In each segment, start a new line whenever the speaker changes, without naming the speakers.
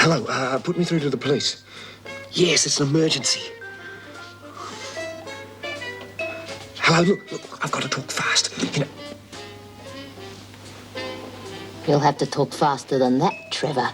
Hello, put me through to the police. Yes, it's an emergency. Hello, look, I've got to talk fast. You know...
You'll have to talk faster than that, Trevor.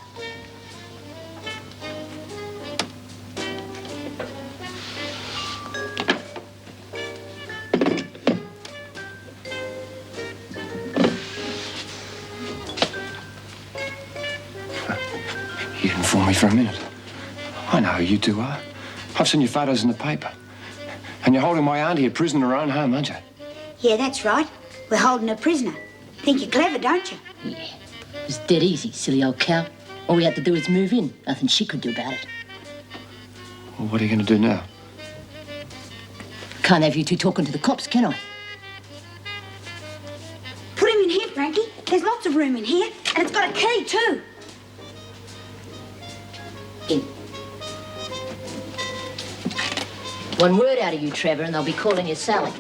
You didn't fool me for a minute. I know who you two are. I've seen your photos in the paper. And you're holding my auntie a prisoner in her own home, aren't you?
Yeah, that's right. We're holding her prisoner. Think you're clever, don't you?
Yeah. It was dead easy, silly old cow. All we had to do was move in. Nothing she could do about it.
Well, what are you going to do now?
Can't have you two talking to the cops, can I?
Put him in here, Frankie. There's lots of room in here. And it's got a key, too.
In. One word out of you, Trevor, and they'll be calling you Sally.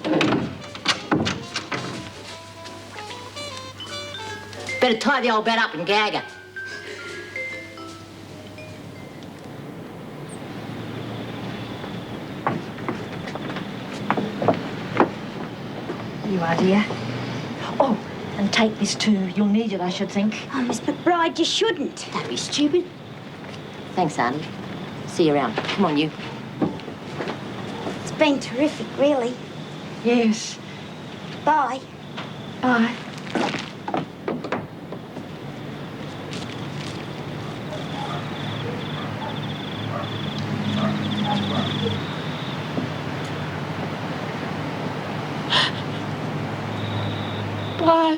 Better tie the old bat up and gag her.
You are, dear. Oh, and take this too. You'll need it, I should think.
Oh, Miss McBride, you shouldn't.
Don't be stupid. Thanks, Auntie. See you around. Come on, you.
It's been terrific, really.
Yes.
Bye.
Bye. Bye.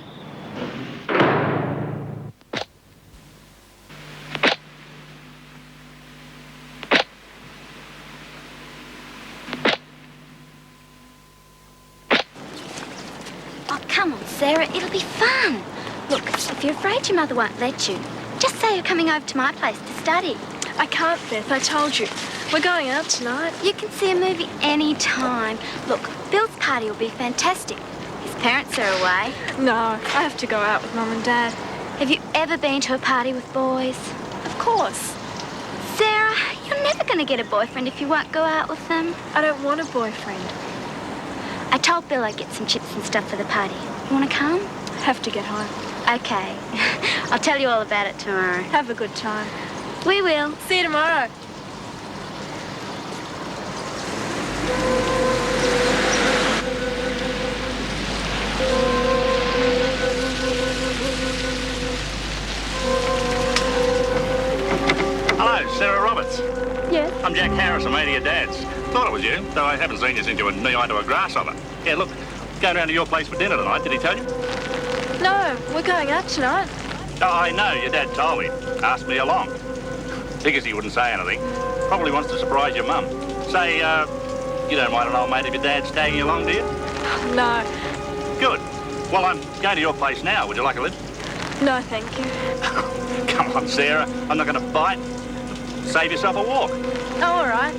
Oh, come on, Sarah. It'll be fun. Look, if you're afraid your mother won't let you, just say you're coming over to my place to study.
I can't, Beth. I told you. We're going out tonight.
You can see a movie any time. Look, Bill's party will be fantastic. His parents are away.
No, I have to go out with Mum and Dad.
Have you ever been to a party with boys?
Of course.
Sarah, you're never going to get a boyfriend if you won't go out with them.
I don't want a boyfriend.
I told Bill I'd get some chips and stuff for the party. You want to come?
Have to get home.
Okay. I'll tell you all about it tomorrow.
Have a good time.
We will.
See you tomorrow.
Hello, Sarah Roberts.
Yes?
I'm Jack Harris. I'm your dad's. Thought it was you, though I haven't seen you since you were knee-high to a grasshopper. Yeah, look, going round to your place for dinner tonight. Did he tell you?
No, we're going out tonight.
Oh, I know. Your dad told me. Asked me along. Figures he wouldn't say anything. Probably wants to surprise your mum. Say, you don't mind an old mate of your dad's tagging you along, do you?
No.
Good. Well, I'm going to your place now. Would you like a lift?
No, thank you.
Come on, Sarah. I'm not going to bite. Save yourself a walk.
Oh, all right.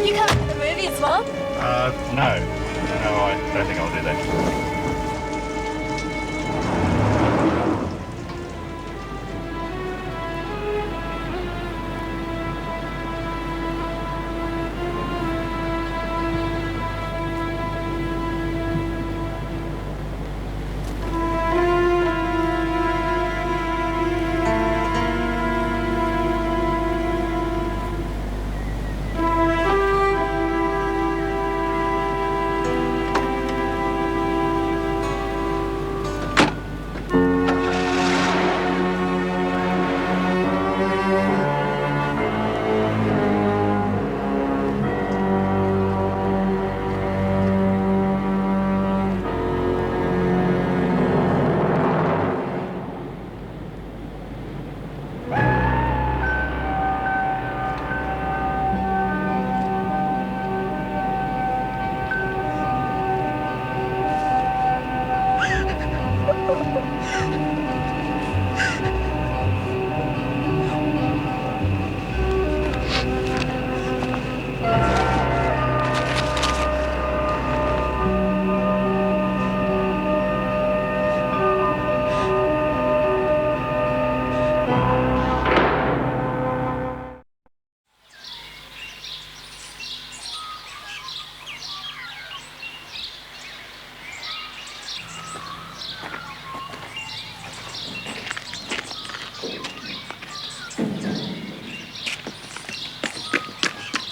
You coming to the movies, Mum?
No. No, I don't think I'll do that.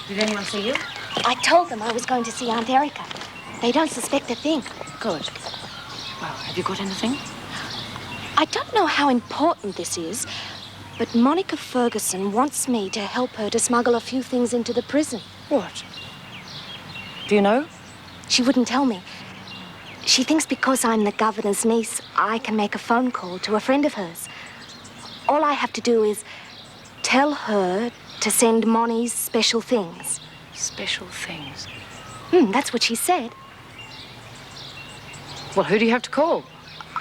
Did anyone see you?
I told them I was going to see Aunt Erica. They don't suspect a thing.
Good. Well, have you got anything?
I don't know how important this is, but Monica Ferguson wants me to help her to smuggle a few things into the prison.
What? Do you know?
She wouldn't tell me. She thinks because I'm the governor's niece, I can make a phone call to a friend of hers. All I have to do is tell her to send Moni's special things.
Special things.
That's what she said.
Well, who do you have to call?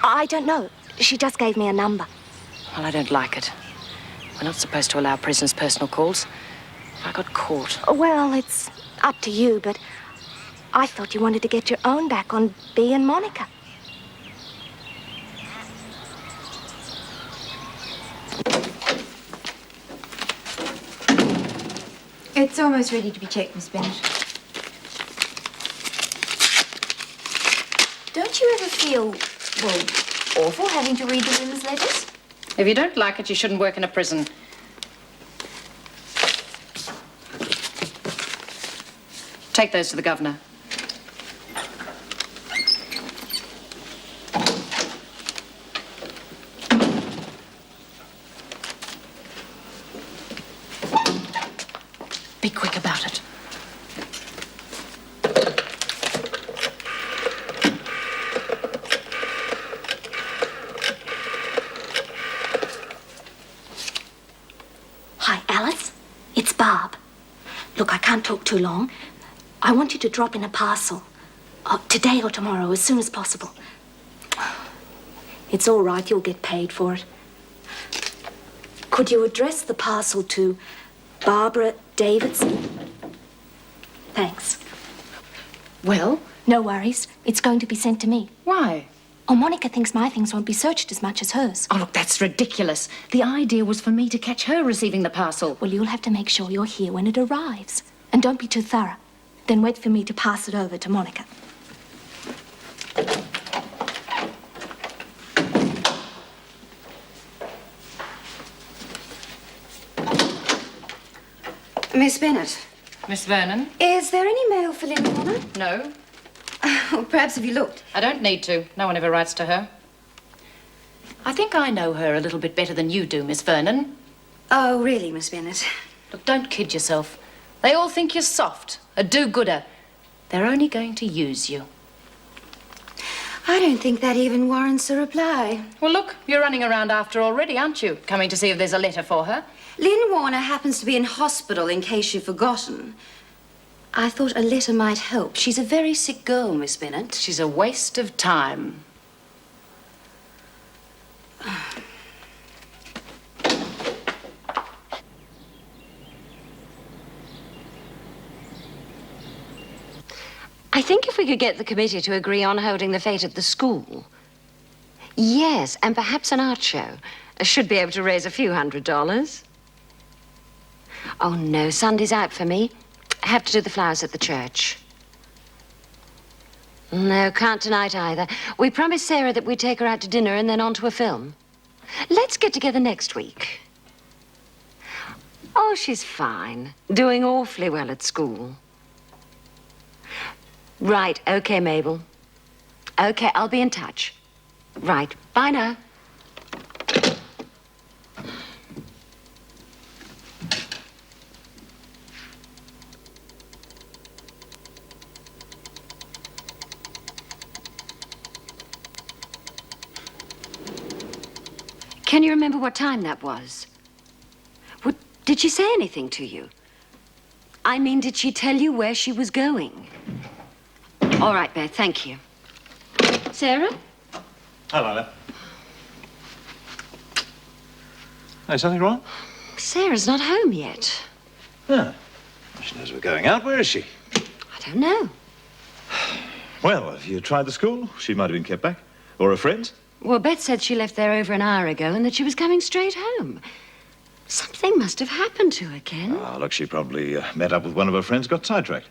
I don't know. She just gave me a number.
Well, I don't like it. We're not supposed to allow prisoners' personal calls. If I got caught.
Well, it's up to you, but I thought you wanted to get your own back on Bea and Monica.
It's almost ready to be checked, Miss Bennett. Don't you ever feel, well, awful having to read the women's letters?
If you don't like it, you shouldn't work in a prison. Take those to the governor. Be quick about it.
Hi, Alice. It's Barb. Look, I can't talk too long. I want you to drop in a parcel. Today or tomorrow, as soon as possible. It's all right, you'll get paid for it. Could you address the parcel to Barbara Davidson? Thanks.
Well?
No worries. It's going to be sent to me.
Why?
Oh, Monica thinks my things won't be searched as much as hers.
Oh, look, that's ridiculous. The idea was for me to catch her receiving the parcel.
Well, you'll have to make sure you're here when it arrives. And don't be too thorough. Then wait for me to pass it over to Monica.
Miss Bennett,
Miss Vernon?
is there any mail for Lynn Warner?
No,
Well, perhaps have you looked?
I don't need to. No one ever writes to her. I think I know her a little bit better than you do, Miss Vernon.
Oh, really, Miss Bennett?
Look, don't kid yourself. They all think you're soft, a do-gooder. They're only going to use you.
I don't think that even warrants a reply.
Well, look, you're running around after already, aren't you? Coming to see if there's a letter for her.
Lynn Warner happens to be in hospital in case you've forgotten. I thought a letter might help. She's a very sick girl, Miss Bennett.
She's a waste of time.
I think if we could get the committee to agree on holding the fete at the school. Yes, and perhaps an art show. I should be able to raise a few $100. Oh, no, Sunday's out for me. I have to do the flowers at the church. No, can't tonight either. We promised Sarah that we'd take her out to dinner and then on to a film. Let's get together next week. Oh, she's fine. Doing awfully well at school. Right, okay, Mabel. Okay, I'll be in touch. Right, bye now. Can you remember what time that was? Did she say anything to you? I mean, did she tell you where she was going? All right, Beth, thank you. Sarah?
Hello there. Hey, something wrong?
Sarah's not home yet.
No. She knows we're going out. Where is she?
I don't know.
Well, have you tried the school? She might have been kept back. Or her friends?
Well, Beth said she left there over an hour ago and that she was coming straight home. Something must have happened to her, Ken.
Ah, look, she probably met up with one of her friends, got sidetracked.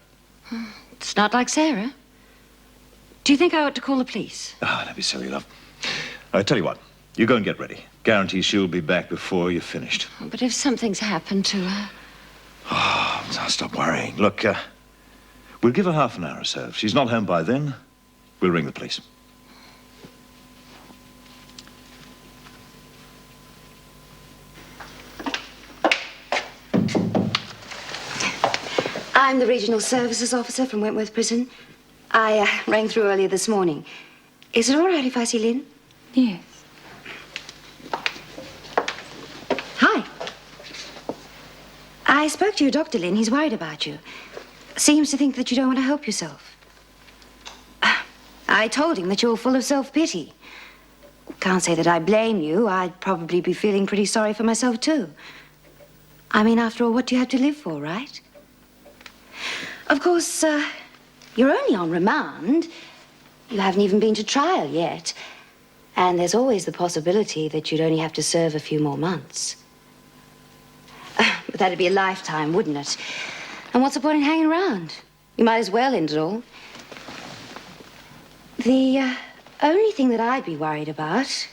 It's not like Sarah. Do you think I ought to call the police?
Ah, don't be silly, love. I tell you what, you go and get ready. Guarantee she'll be back before you're finished.
But if something's happened to her...
Oh, Now, stop worrying. Look, we'll give her half an hour or so. If she's not home by then, we'll ring the police.
I'm the Regional Services Officer from Wentworth Prison. I rang through earlier this morning. Is it all right if I see Lynn?
Yes.
Hi. I spoke to your doctor, Lynn. He's worried about you. Seems to think that you don't want to help yourself. I told him that you're full of self-pity. Can't say that I blame you. I'd probably be feeling pretty sorry for myself, too. I mean, after all, what do you have to live for, right? Of course, you're only on remand. You haven't even been to trial yet. And there's always the possibility that you'd only have to serve a few more months. But that'd be a lifetime, wouldn't it? And what's the point in hanging around? You might as well end it all. The only thing that I'd be worried about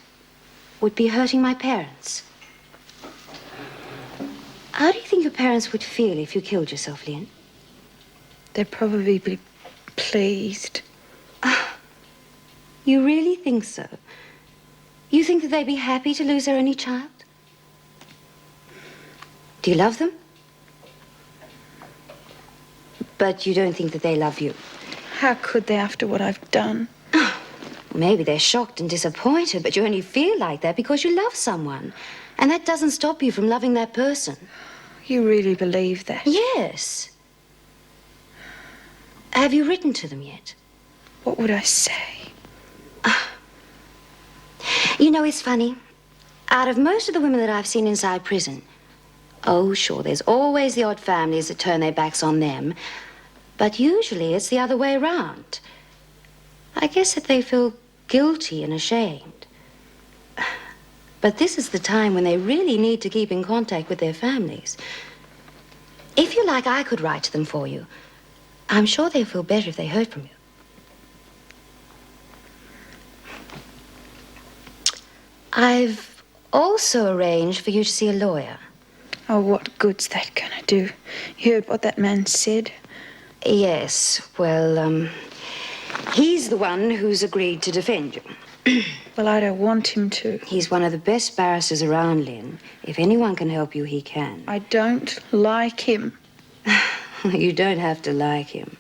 would be hurting my parents. How do you think your parents would feel if you killed yourself, Lynn?
They'd probably be pleased.
You really think so? You think that they'd be happy to lose their only child? Do you love them? But you don't think that they love you?
How could they after what I've done?
Maybe they're shocked and disappointed, but you only feel like that because you love someone. And that doesn't stop you from loving that person.
You really believe that?
Yes. Have you written to them yet?
What would I say?
You know, it's funny. Out of most of the women that I've seen inside prison, oh, sure, there's always the odd families that turn their backs on them. But usually it's the other way around. I guess that they feel guilty and ashamed. But this is the time when they really need to keep in contact with their families. If you like, I could write to them for you. I'm sure they'll feel better if they heard from you. I've also arranged for you to see a lawyer.
Oh, what good's that gonna do? You heard what that man said?
Yes, well, he's the one who's agreed to defend you.
Well, I don't want him to.
He's one of the best barristers around, Lynn. If anyone can help you, he can.
I don't like him.
You don't have to like him.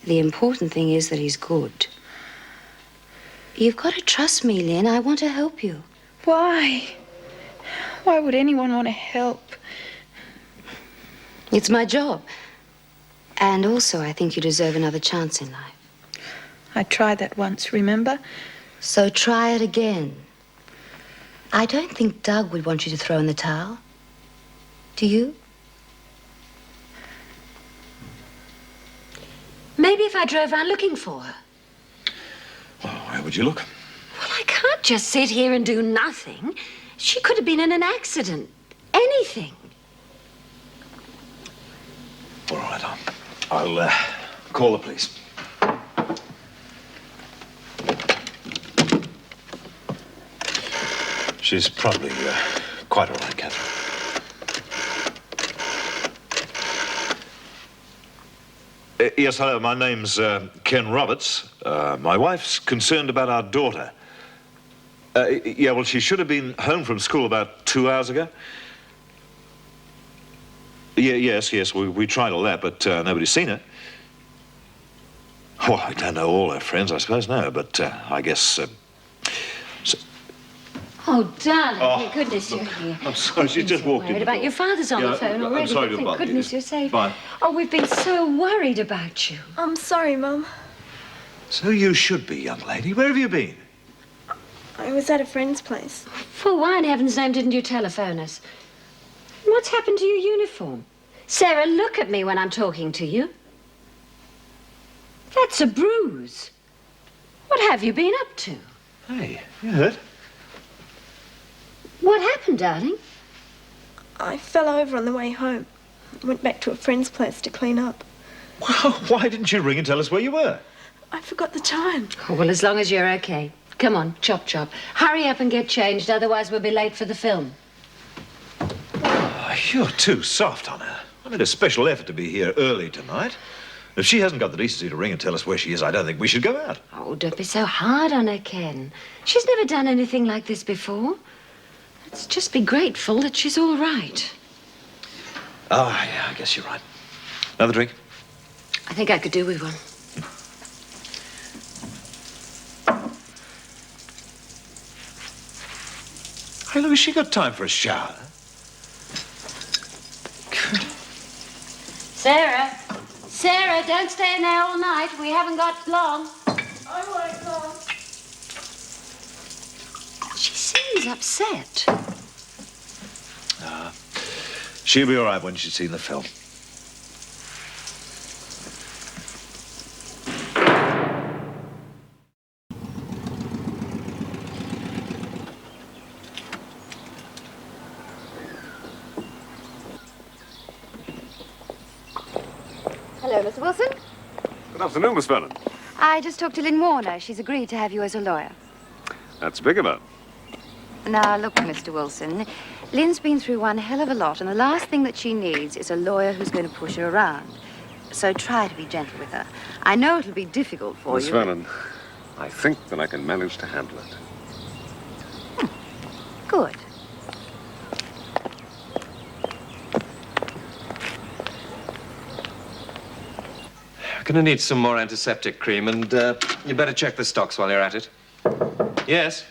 The important thing is that he's good. You've got to trust me, Lynn. I want to help you.
Why? Why would anyone want to help?
It's my job. And also, I think you deserve another chance in life.
I tried that once, remember?
So try it again. I don't think Doug would want you to throw in the towel. Do you?
Maybe if I drove around looking for her.
Well, where would you look?
Well, I can't just sit here and do nothing. She could have been in an accident. Anything.
All right, I'll call the police. She's probably quite all right, Catherine. Yes, hello. My name's Ken Roberts. My wife's concerned about our daughter. Yeah, well, she should have been home from school about 2 hours ago. Yeah, yes, we tried all that, but nobody's seen her. Well, I don't know all her friends, I suppose, no, but I guess...
Oh, darling, thank goodness you're here.
I'm sorry, she just walked in.
Worried about your father's on the phone already.
I'm sorry to
Thank
bother you.
goodness you're safe.
Bye.
Oh, we've been so worried about you.
I'm sorry, Mum.
So you should be, young lady. Where have you been?
I was at a friend's place.
For why in heaven's name didn't you telephone us? What's happened to your uniform? Sarah, look at me when I'm talking to you. That's a bruise. What have you been up to?
Hey, you hurt?
What happened, darling?
I fell over on the way home. Went back to a friend's place to clean up.
Well, why didn't you ring and tell us where you were?
I forgot the time.
Oh, well, as long as you're okay. Come on, chop, chop. Hurry up and get changed, otherwise we'll be late for the film.
Oh, you're too soft on her. made a special effort to be here early tonight. If she hasn't got the decency to ring and tell us where she is, I don't think we should go out.
Oh, don't be so hard on her, Ken. She's never done anything like this before. Let's just be grateful that she's all right.
Oh, yeah, I guess you're right. Another drink?
I think I could do with one.
Hey, look, has she got time for a shower?
Sarah! Sarah, don't stay in there all night. We haven't got long.
I won't, Mom.
She seems upset.
She'll be all right when she's seen the film.
Hello, Mr. Wilson.
Good afternoon, Miss Vernon.
I just talked to Lynn Warner. She's agreed to have you as a lawyer.
That's big of her.
Now, look, Mr. Wilson, Lynn's been through one hell of a lot, and the last thing that she needs is a lawyer who's going to push her around. So try to be gentle with her. I know it'll be difficult for
Miss
you.
Vernon, I think that I can manage to handle it.
Good.
I'm going to need some more antiseptic cream, and you better check the stocks while you're at it. Yes?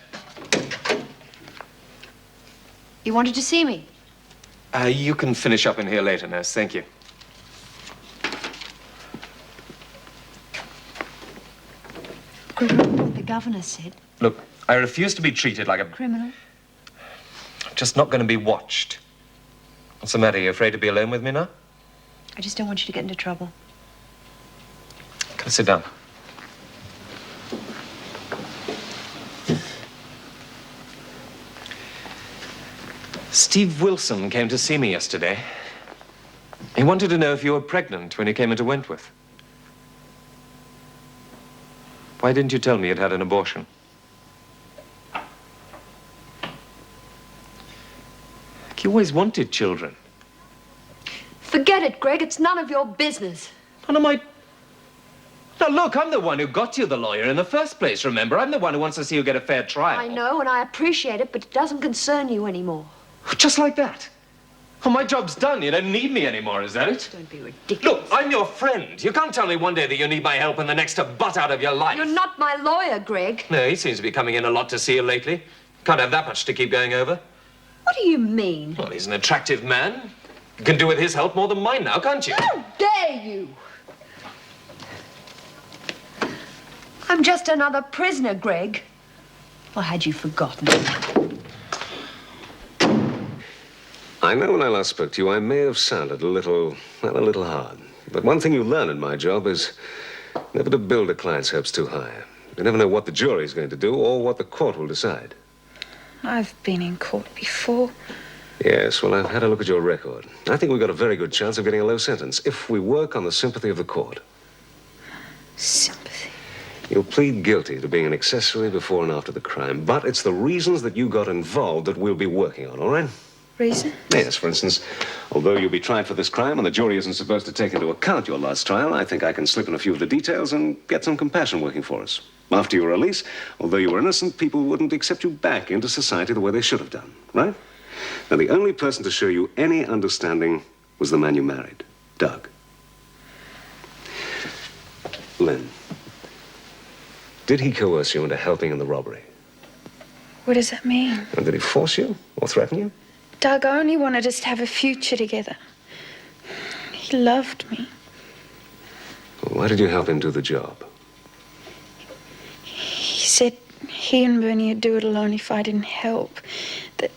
You wanted to see me?
You can finish up in here later, nurse. Thank you.
Remember what the governor said?
Look, I refuse to be treated like a...
Criminal?
I'm just not going to be watched. What's the matter? You afraid to be alone with me now?
I just don't want you to get into trouble.
Come sit down. Steve Wilson came to see me yesterday. He wanted to know if you were pregnant when you came into Wentworth. Why didn't you tell me you'd had an abortion? You always wanted children.
Forget it, Greg. It's none of your business.
None of my... Now, look, I'm the one who got you the lawyer in the first place, remember? I'm the one who wants to see you get a fair trial.
I know, and I appreciate it, but it doesn't concern you anymore.
Just like that. Oh, my job's done. You don't need me anymore, is that it?
Don't be ridiculous.
Look, I'm your friend. You can't tell me one day that you need my help and the next to butt out of your life.
You're not my lawyer, Greg.
No, he seems to be coming in a lot to see you lately. Can't have that much to keep going over.
What do you mean?
Well, he's an attractive man. You can do with his help more than mine now, can't you?
How dare you? I'm just another prisoner, Greg. Or had you forgotten?
I know when I last spoke to you, I may have sounded a little hard. But one thing you learn in my job is never to build a client's hopes too high. You never know what the jury's going to do or what the court will decide.
I've been in court before.
Yes, well, I've had a look at your record. I think we've got a very good chance of getting a low sentence if we work on the sympathy of the court.
Sympathy?
You'll plead guilty to being an accessory before and after the crime, but it's the reasons that you got involved that we'll be working on, all right?
Reason?
Yes, for instance, although you'll be tried for this crime and the jury isn't supposed to take into account your last trial, I think I can slip in a few of the details and get some compassion working for us. After your release, although you were innocent, people wouldn't accept you back into society the way they should have done, right? Now, the only person to show you any understanding was the man you married, Doug. Lynn, did he coerce you into helping in the robbery?
What does that mean?
And did he force you or threaten you?
Doug only wanted us to have a future together. He loved me.
Well, why did you help him do the job?
He said he and Bernie would do it alone if I didn't help. That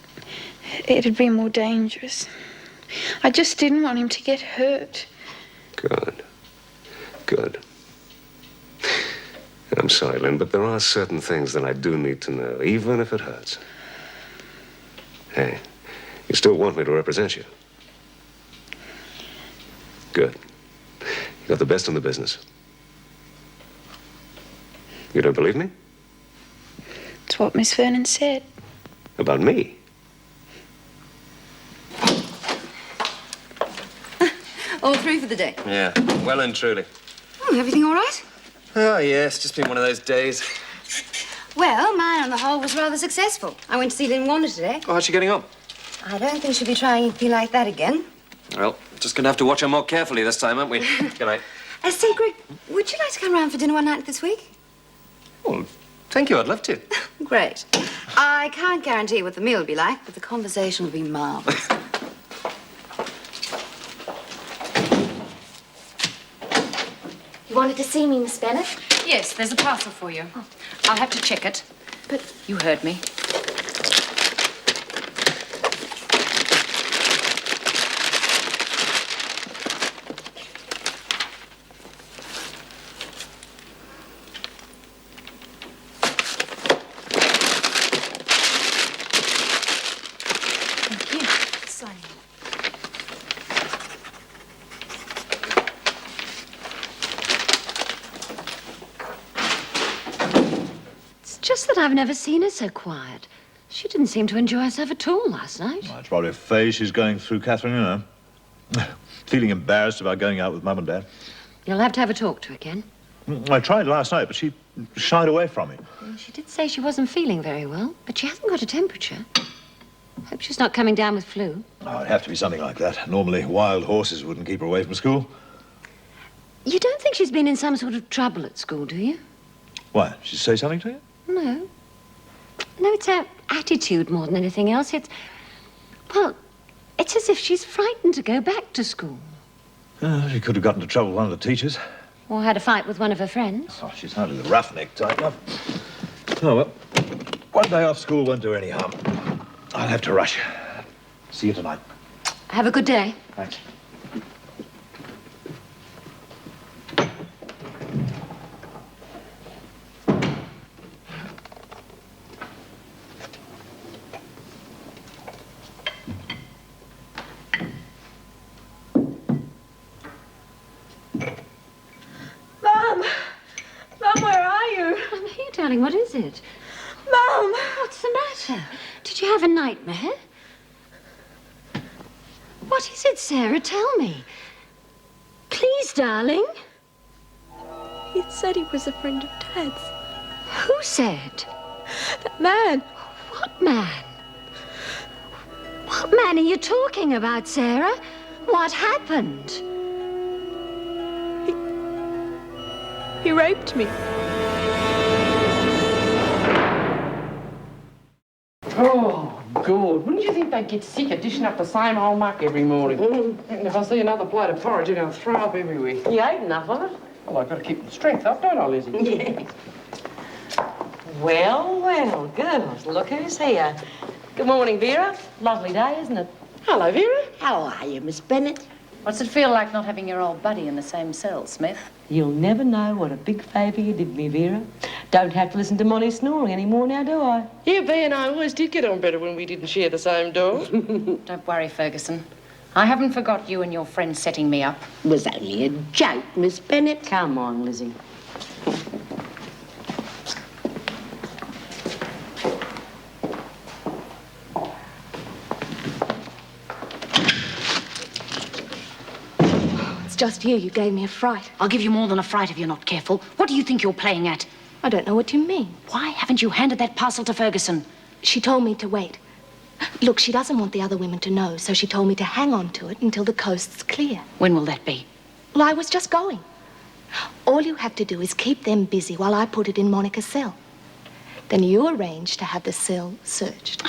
it'd be more dangerous. I just didn't want him to get hurt.
Good. Good. I'm sorry, Lynn, but there are certain things that I do need to know, even if it hurts. Hey, you still want me to represent you? Good. You got the best in the business. You don't believe me?
It's what Miss Vernon said.
About me?
All through for the day?
Yeah, well and truly.
Oh, everything all right?
Oh, yeah, it's just been one of those days.
Well, mine on the whole was rather successful. I went to see Lynn Wanda today.
Oh, how's she getting on?
I don't think she'll be trying anything like that again.
Well, just gonna have to watch her more carefully this time, aren't we? Good night.
Say, Greg, would you like to come round for dinner one night this week?
Oh, thank you, I'd love to.
Great. I can't guarantee what the meal will be like, but the conversation will be marvellous.
You wanted to see me, Miss Bennett?
Yes, there's a parcel for you. I'll have to check it.
But
You heard me.
thank you. Sign in.
It's just that I've never seen her so quiet. She didn't seem to enjoy herself at all last night.
Well, it's probably a phase she's going through, Catherine, you know. Feeling embarrassed about going out with Mum and Dad.
You'll have to have a talk to her again.
I tried last night, but she shied away from me.
Well, she did say she wasn't feeling very well, but she hasn't got a temperature. Hope she's not coming down with flu.
Oh, it'd have to be something like that. Normally, wild horses wouldn't keep her away from school.
You don't think she's been in some sort of trouble at school, do you?
Why? She say something to you?
No. No, it's her attitude more than anything else. Well, it's as if she's frightened to go back to school.
She could have gotten into trouble with one of the teachers.
Or had a fight with one of her friends.
Oh, she's hardly the roughneck type, love. Oh, well, one day off school won't do her any harm. I'll have to rush. See you tonight.
Have a good day.
Thanks.
Mum! Mum, where are you?
I'm here, darling. What is it?
Mum!
What's the matter? Did you have a nightmare? What is it, Sarah? Tell me. Please, darling.
He said he was a friend of Dad's.
Who said?
That man.
What man? What man are you talking about, Sarah? What happened?
He raped me.
Oh, good. Wouldn't you think they'd get sick of dishing up the same old muck every morning? And if I see another plate of porridge, you're going to throw up everywhere.
You ate enough of it?
Well, I've got to keep the strength up, don't I, Lizzie?
Yes. Well, well, girls, look who's here. Good morning, Vera. Lovely day, isn't it?
Hello, Vera.
How are you, Miss Bennett?
What's it feel like not having your old buddy in the same cell, Smith?
You'll never know what a big favour you did me, Vera. Don't have to listen to Molly snoring anymore now, do I?
Yeah, Bea and I always did get on better when we didn't share the same door.
Don't worry, Ferguson. I haven't forgot you and your friend setting me up.
It was only a joke, Miss Bennett. Come on, Lizzie.
It's just you. You gave me a fright.
I'll give you more than a fright if you're not careful. What do you think you're playing at?
I don't know what you mean.
Why haven't you handed that parcel to Ferguson?
She told me to wait. Look, she doesn't want the other women to know, so she told me to hang on to it until the coast's clear.
When will that be?
Well, I was just going. All you have to do is keep them busy while I put it in Monica's cell. Then you arrange to have the cell searched.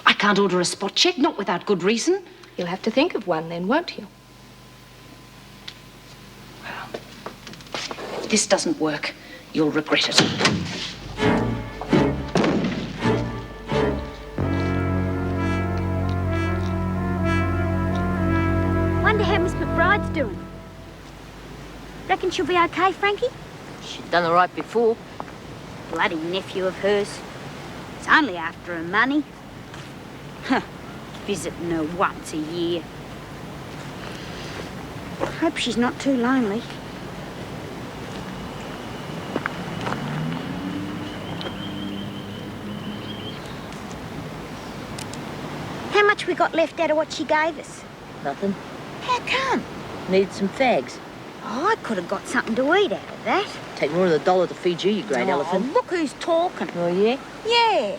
I can't order a spot check, not without good reason.
You'll have to think of one then, won't you?
If this doesn't work, you'll regret it.
Wonder how Miss McBride's doing. Reckon she'll be okay, Frankie?
She's done all right before.
Bloody nephew of hers. It's only after her money. Huh. Visiting her once a year. Hope she's not too lonely. How much we got left out of what she gave us?
Nothing.
How come?
Need some fags.
Oh, I could have got something to eat out of that.
Take more than $1 to feed you, you great elephant.
Look who's talking.
Oh, yeah?
Yeah.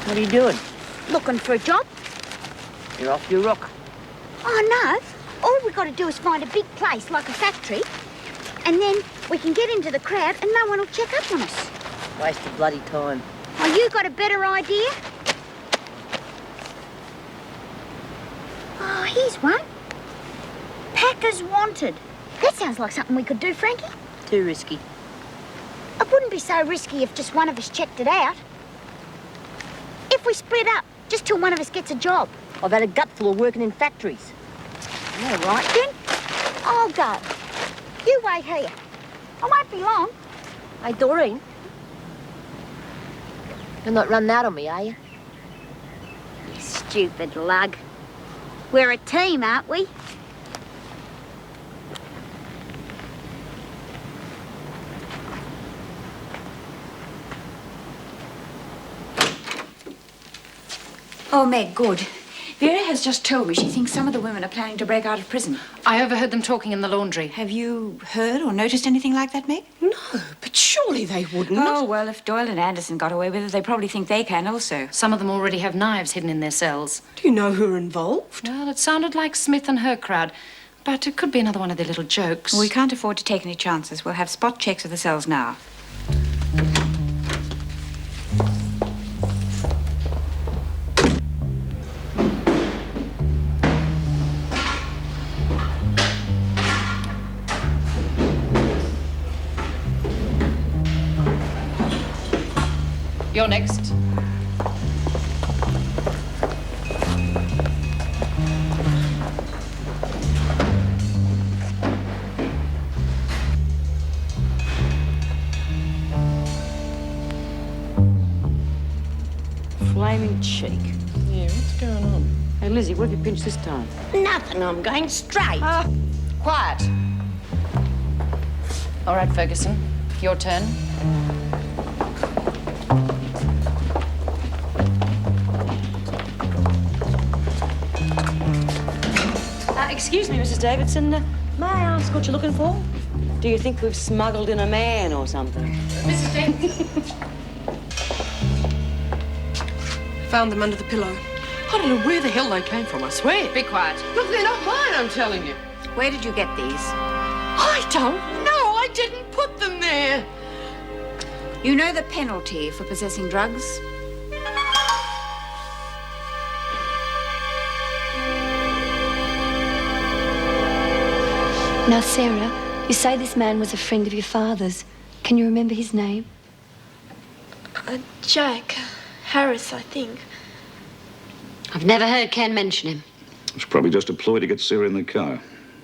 What are you doing?
Looking for a job?
You're off your rock.
Oh, no. All we got to do is find a big place, like a factory, and then we can get into the crowd and no one will check up on us.
Waste of bloody time.
Oh, you got a better idea? Oh, here's one. Packers wanted. That sounds like something we could do, Frankie.
Too risky.
It wouldn't be so risky if just one of us checked it out. If we split up, just till one of us gets a job.
I've had a gutful of working in factories.
All right, then. I'll go. You wait here. I won't be long.
Hey, Doreen. You're not running out on me, are you?
You stupid lug. We're a team, aren't we?
Oh, Meg, good. Vera has just told me she thinks some of the women are planning to break out of prison.
I overheard them talking in the laundry.
Have you heard or noticed anything like that, Meg?
No, but surely they wouldn't.
Oh, well, if Doyle and Anderson got away with it, they probably think they can also.
Some of them already have knives hidden in their cells.
Do you know who are involved?
Well, it sounded like Smith and her crowd, but it could be another one of their little jokes.
Well, we can't afford to take any chances. We'll have spot checks of the cells now.
You're next.
Flaming cheek.
Yeah, what's going on?
Hey, Lizzie, what have you pinched this time?
Nothing, I'm going straight.
Quiet. All right, Ferguson. Your turn.
Excuse me, Mrs. Davidson. May I ask what you're looking for? Do you think we've smuggled in a man or something?
Mrs. Davidson.
Found them under the pillow. I don't know where the hell they came from, I swear.
Be quiet.
Look, they're not mine, I'm telling you.
Where did you get these?
I don't know. I didn't put them there.
You know the penalty for possessing drugs?
Now, Sarah, you say this man was a friend of your father's. Can you remember his name?
Jack Harris, I think.
I've never heard Ken mention him.
It's probably just a ploy to get Sarah in the car.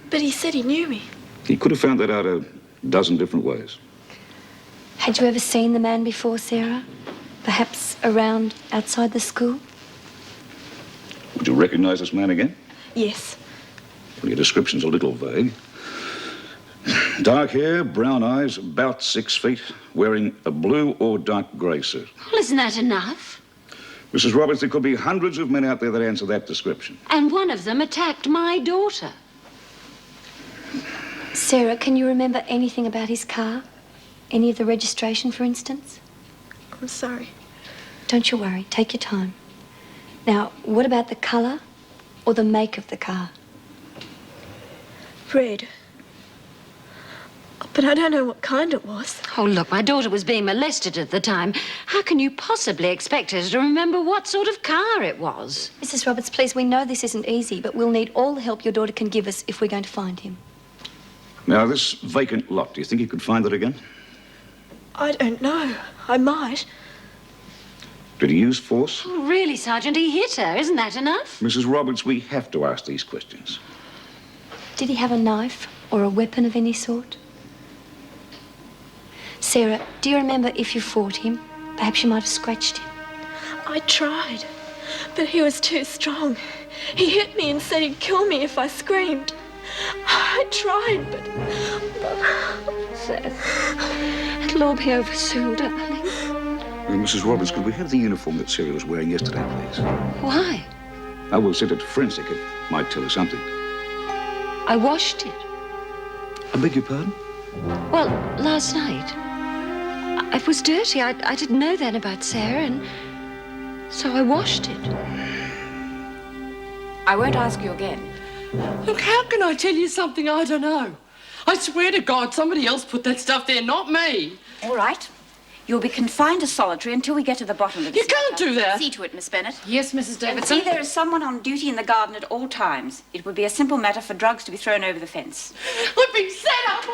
But he said he knew me.
He could have found that out a dozen different ways.
Had you ever seen the man before, Sarah? Perhaps around outside the school?
Would you recognize this man again?
Yes.
Well, your description's a little vague. Dark hair, brown eyes, about 6 feet, wearing a blue or dark grey suit.
Well, isn't that enough?
Mrs. Roberts, there could be hundreds of men out there that answer that description.
And one of them attacked my daughter.
Sarah, can you remember anything about his car? Any of the registration, for instance?
I'm sorry.
Don't you worry. Take your time. Now, what about the colour or the make of the car?
Red. But I don't know what kind it was.
Oh, look, my daughter was being molested at the time. How can you possibly expect her to remember what sort of car it was?
Mrs. Roberts, please, we know this isn't easy, but we'll need all the help your daughter can give us if we're going to find him.
Now, this vacant lot, do you think you could find it again?
I don't know. I might.
Did he use force?
Oh, really, Sergeant, he hit her. Isn't that enough?
Mrs. Roberts, we have to ask these questions.
Did he have a knife or a weapon of any sort? Sarah, do you remember if you fought him? Perhaps you might have scratched him.
I tried, but he was too strong. He hit me and said he'd kill me if I screamed. I tried, but...
Seth, it'll all be over soon, darling.
Mrs. Roberts, could we have the uniform that Sarah was wearing yesterday, please?
Why?
I will send it to forensic. It might tell us something.
I washed it.
I beg your pardon?
Well, last night. It was dirty. I didn't know then about Sarah, and so I washed it.
I won't ask you again.
Look, how can I tell you something I don't know? I swear to God, somebody else put that stuff there, not me.
All right. You'll be confined to solitary until we get to the bottom of this.
You can't do that.
See to it, Miss Bennett.
Yes, Mrs.
And
Davidson.
see there is someone on duty in the garden at all times. It would be a simple matter for drugs to be thrown over the fence.
I've been set up.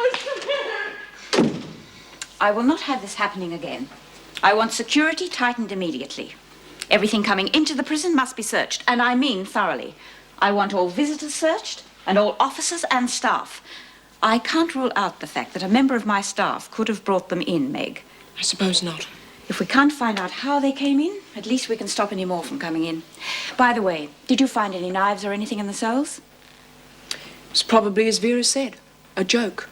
I will not have this happening again. I want security tightened immediately. Everything coming into the prison must be searched, and I mean thoroughly. I want all visitors searched, and all officers and staff. I can't rule out the fact that a member of my staff could have brought them in, Meg.
I suppose not.
If we can't find out how they came in, at least we can stop any more from coming in. By the way, did you find any knives or anything in the cells?
It's probably as Vera said, a joke.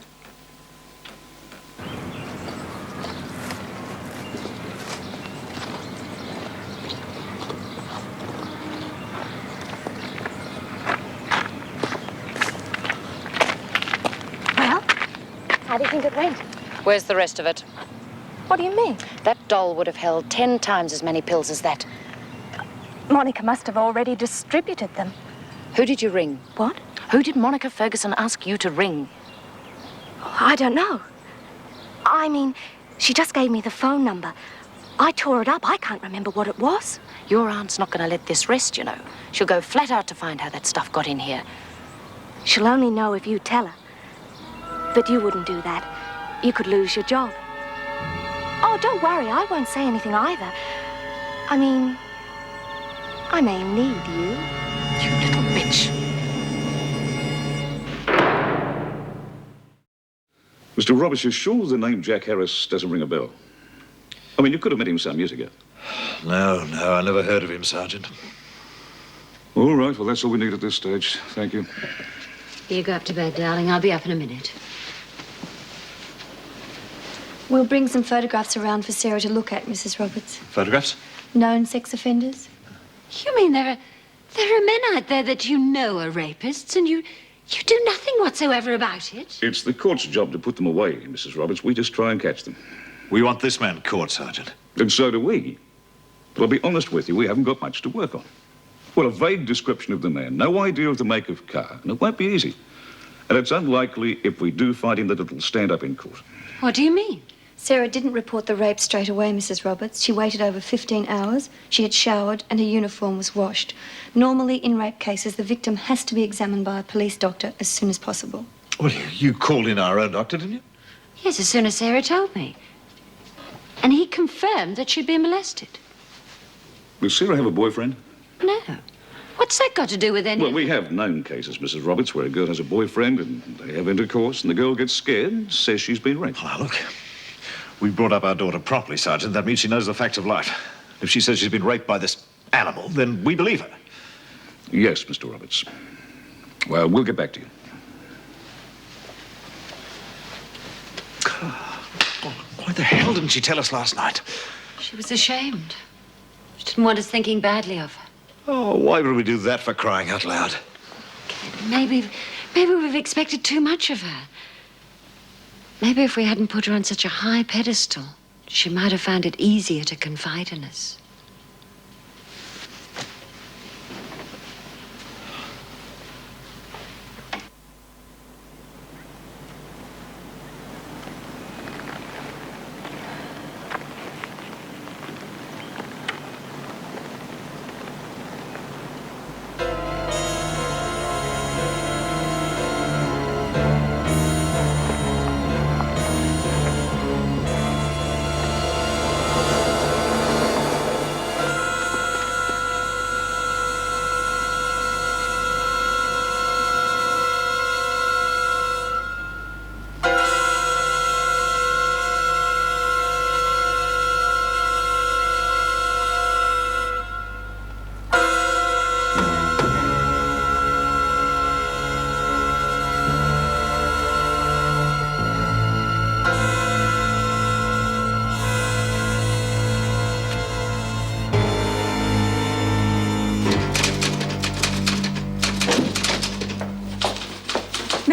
Well, how do you think it went?
Where's the rest of it?
What do you mean?
That doll would have held 10 times as many pills as that.
Monica must have already distributed them.
Who did you ring?
What?
Who did Monica Ferguson ask you to ring?
I don't know. I mean, she just gave me the phone number. I tore it up. I can't remember what it was.
Your aunt's not going to let this rest, you know. She'll go flat out to find how that stuff got in here.
She'll only know if you tell her. But you wouldn't do that. You could lose your job. Oh, don't worry. I won't say anything either. I mean, I may need you.
You little bitch.
Mr. Roberts, you're sure the name Jack Harris doesn't ring a bell? I mean, you could have met him some years ago.
No, I never heard of him, Sergeant.
All right, well, that's all we need at this stage. Thank you.
You go up to bed, darling. I'll be up in a minute.
We'll bring some photographs around for Sarah to look at, Mrs. Roberts.
Photographs?
Known sex offenders.
You mean there are men out there that you know are rapists, and you do nothing whatsoever about it?
It's the court's job to put them away, Mrs. Roberts. We just try and catch them.
We want this man caught, Sergeant.
And so do we. But I'll be honest with you, we haven't got much to work on. Well, a vague description of the man, no idea of the make of car, and it won't be easy. And it's unlikely, if we do find him, that it'll stand up in court.
What do you mean?
Sarah didn't report the rape straight away, Mrs. Roberts. She waited over 15 hours. She had showered and her uniform was washed. Normally, in rape cases, the victim has to be examined by a police doctor as soon as possible.
Well, you called in our own doctor, didn't you?
Yes, as soon as Sarah told me. And he confirmed that she'd been molested.
Does Sarah have a boyfriend?
No. What's that got to do with anything?
Well, we have known cases, Mrs. Roberts, where a girl has a boyfriend and they have intercourse and the girl gets scared and says she's been raped.
Well, now, look. We brought up our daughter properly, Sergeant. That means she knows the facts of life. If she says she's been raped by this animal, then we believe her.
Yes, Mr. Roberts. Well, we'll get back to you.
Why the hell didn't she tell us last night?
She was ashamed. She didn't want us thinking badly of her.
Oh, why would we do that, for crying out loud?
Maybe we've expected too much of her. Maybe if we hadn't put her on such a high pedestal, she might have found it easier to confide in us.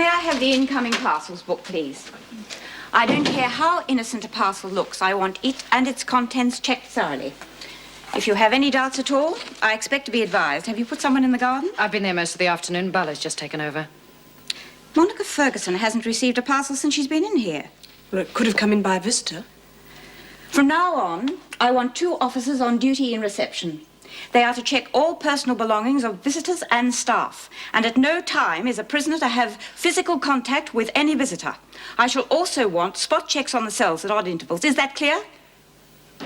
May I have the incoming parcels book, please? I don't care how innocent a parcel looks. I want it and its contents checked thoroughly. If you have any doubts at all, I expect to be advised. Have you put someone in the garden?
I've been there most of the afternoon. Bella's just taken over.
Monica Ferguson hasn't received a parcel since she's been in here.
Well, it could have come in by a visitor.
From now on, I want 2 officers on duty in reception. They are to check all personal belongings of visitors and staff, and at no time is a prisoner to have physical contact with any visitor. I shall also want spot checks on the cells at odd intervals. Is that clear?
I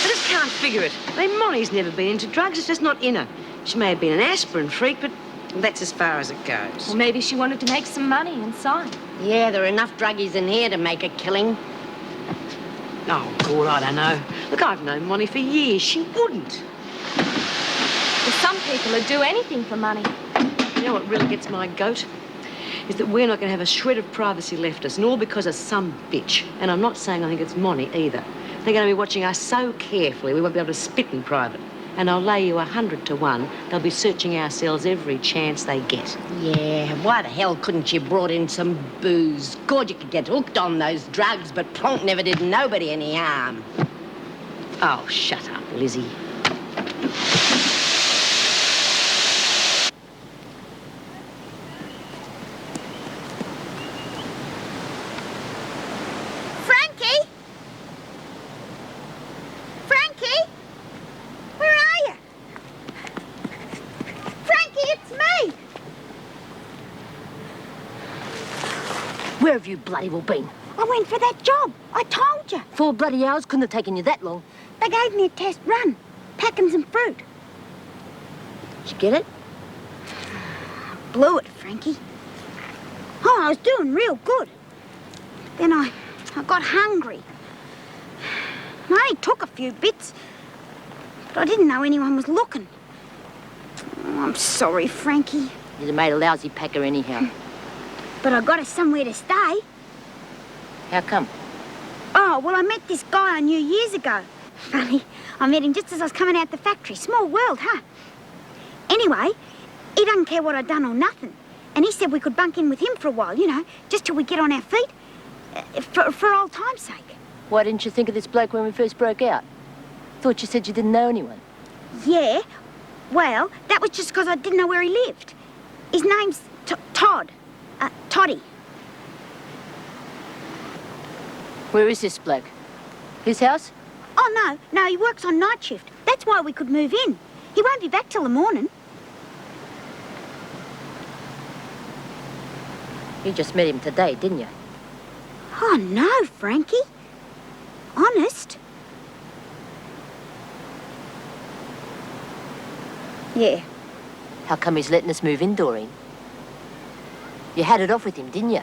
just can't figure it. I mean, Molly's never been into drugs. It's just not in her. She may have been an aspirin freak, but that's as far as it goes.
Well, maybe she wanted to make some money inside.
Yeah, there are enough druggies in here to make a killing. Oh, God, I don't know. Look, I've known Molly for years. She wouldn't.
Well, some people would do anything for money.
You know what really gets my goat? Is that we're not going to have a shred of privacy left us, and all because of some bitch. And I'm not saying I think it's Molly either. They're going to be watching us so carefully we won't be able to spit in private. And I'll lay you 100 to 1, they'll be searching our cells every chance they get.
Yeah, why the hell couldn't you brought in some booze? God, you could get hooked on those drugs, but Plonk never did nobody any harm.
Oh, shut up, Lizzie.
Frankie? Frankie? Where are you? Frankie, it's me!
Where have you bloody well been?
I went for that job. I told you.
4 bloody hours couldn't have taken you that long.
They gave me a test run, packing some fruit.
Did you get it?
Blew it, Frankie. Oh, I was doing real good. Then I got hungry. I only took a few bits, but I didn't know anyone was looking. Oh, I'm sorry, Frankie.
You'd have made a lousy packer anyhow.
But I got us somewhere to stay.
How come?
Oh, well, I met this guy I knew years ago. Funny, I met him just as I was coming out the factory. Small world, huh? Anyway, he doesn't care what I'd done or nothing. And he said we could bunk in with him for a while, you know, just till we get on our feet. For old time's sake.
Why didn't you think of this bloke when we first broke out? Thought you said you didn't know anyone.
Yeah, well, that was just because I didn't know where he lived. His name's Todd. Toddy.
Where is this bloke? His house?
Oh, no, he works on night shift. That's why we could move in. He won't be back till the morning.
You just met him today, didn't you?
Oh, no, Frankie. Honest. Yeah.
How come he's letting us move in, Doreen? You had it off with him, didn't you?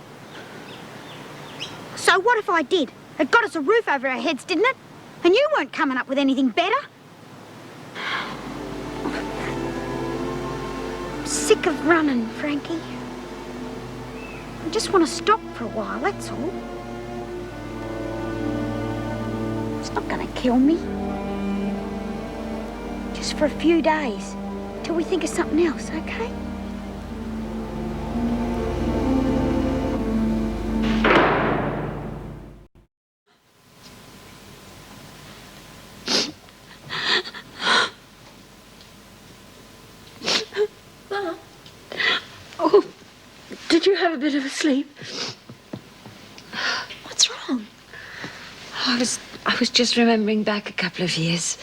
So what if I did? It got us a roof over our heads, didn't it? And you weren't coming up with anything better. I'm sick of running, Frankie. I just want to stop for a while, that's all. It's not going to kill me. Just for a few days, till we think of something else, okay?
Oh, did you have a bit of a sleep? What's wrong? I was just remembering back a couple of years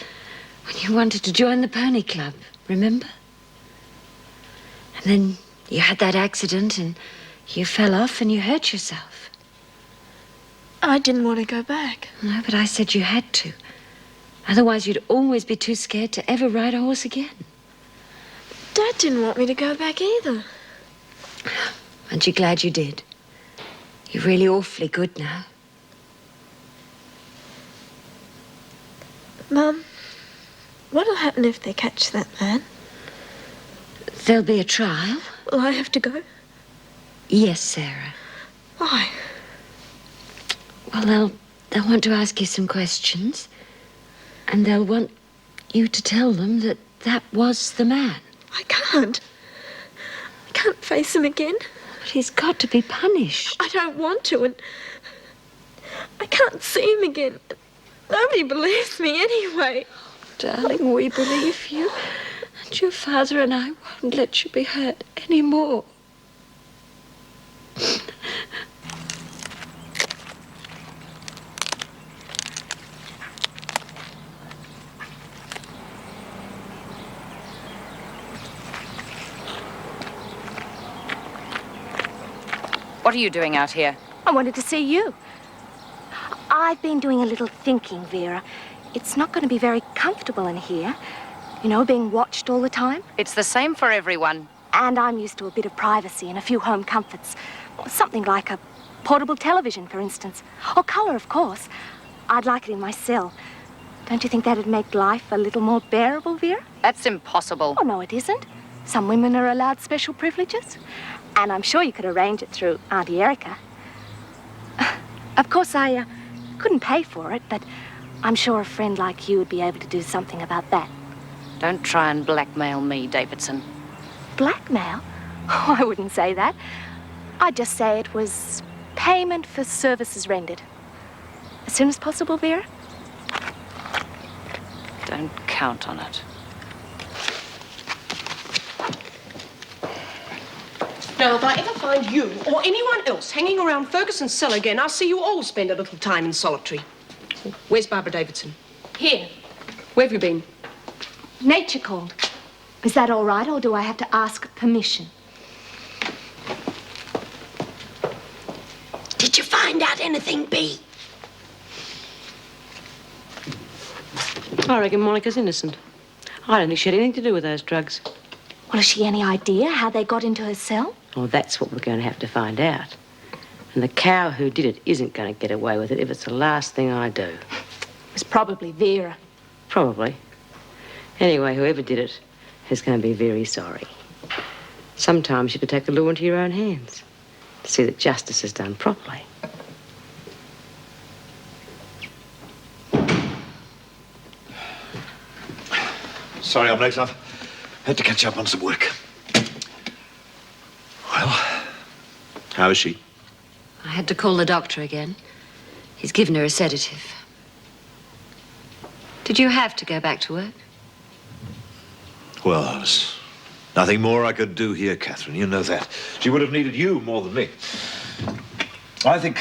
when you wanted to join the pony club, remember? And then you had that accident and you fell off and you hurt yourself.
I didn't want to go back.
No, but I said you had to. Otherwise, you'd always be too scared to ever ride a horse again.
Dad didn't want me to go back either.
Aren't you glad you did? You're really awfully good now.
Mum, what'll happen if they catch that man?
There'll be a trial.
Will I have to go?
Yes, Sarah.
Why?
Well, they'll want to ask you some questions. And they'll want you to tell them that was the man.
I can't. can't face him again.
But he's got to be punished.
I don't want to, and I can't see him again. Nobody believes me anyway.
Darling, we believe you. And your father and I won't let you be hurt anymore.
What are you doing out here?
I wanted to see you. I've been doing a little thinking, Vera. It's not going to be very comfortable in here. You know, being watched all the time.
It's the same for everyone.
And I'm used to a bit of privacy and a few home comforts. Something like a portable television, for instance. Or colour, of course. I'd like it in my cell. Don't you think that'd make life a little more bearable, Vera?
That's impossible.
Oh, no, it isn't. Some women are allowed special privileges. And I'm sure you could arrange it through Auntie Erica. Of course, I couldn't pay for it, but I'm sure a friend like you would be able to do something about that.
Don't try and blackmail me, Davidson.
Blackmail? Oh, I wouldn't say that. I'd just say it was payment for services rendered. As soon as possible, Vera?
Don't count on it.
Now, if I ever find you or anyone else hanging around Ferguson's cell again, I'll see you all spend a little time in solitary. Where's Barbara Davidson?
Here.
Where have you been?
Nature called. Is that all right, or do I have to ask permission?
Did you find out anything, Bea?
I reckon Monica's innocent. I don't think she had anything to do with those drugs.
Well, has she any idea how they got into her cell?
Well, that's what we're going to have to find out. And the cow who did it isn't going to get away with it if it's the last thing I do.
It was probably Vera.
Probably. Anyway, whoever did it is going to be very sorry. Sometimes you could take the law into your own hands to see that justice is done properly.
Sorry I'm late, love. Had to catch up on some work. Well, how is she?
I had to call the doctor again. He's given her a sedative. Did you have to go back to work?
Well, there's nothing more I could do here, Catherine. You know that. She would have needed you more than me. I think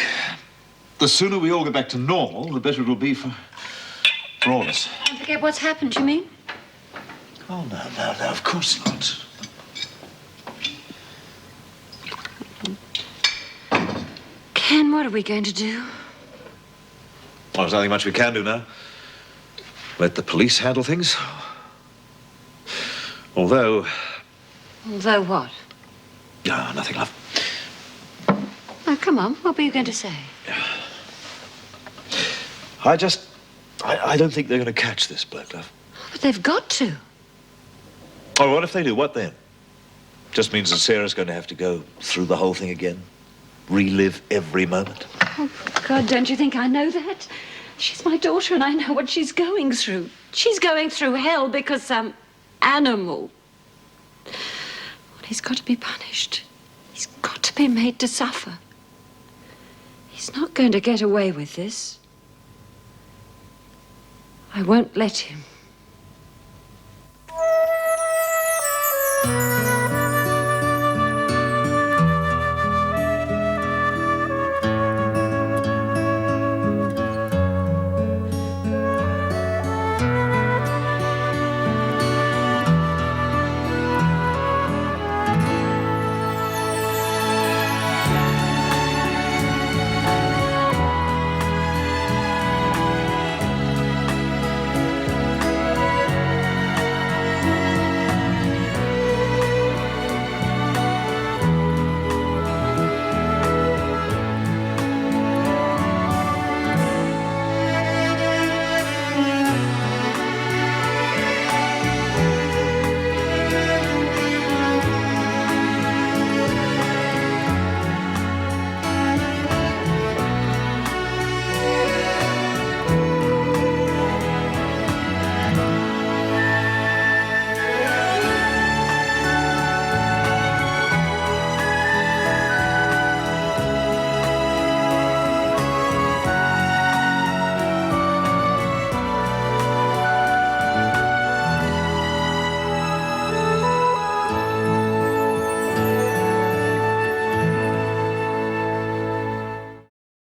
the sooner we all get back to normal, the better it will be for all of us.
Don't forget what's happened, you mean?
Oh, no, of course not.
Ken, what are we going to do?
Well, there's nothing much we can do now. Let the police handle things. Although...
Although what?
No, nothing, love.
Oh, come on. What were you going to say?
I don't think they're going to catch this bloke, love.
But they've got to.
Oh, what if they do? What then? Just means that Sarah's going to have to go through the whole thing again. Relive every moment.
Oh, God, don't you think I know that? She's my daughter and I know what she's going through. She's going through hell because some animal. Well, he's got to be punished. He's got to be made to suffer. He's not going to get away with this. I won't let him.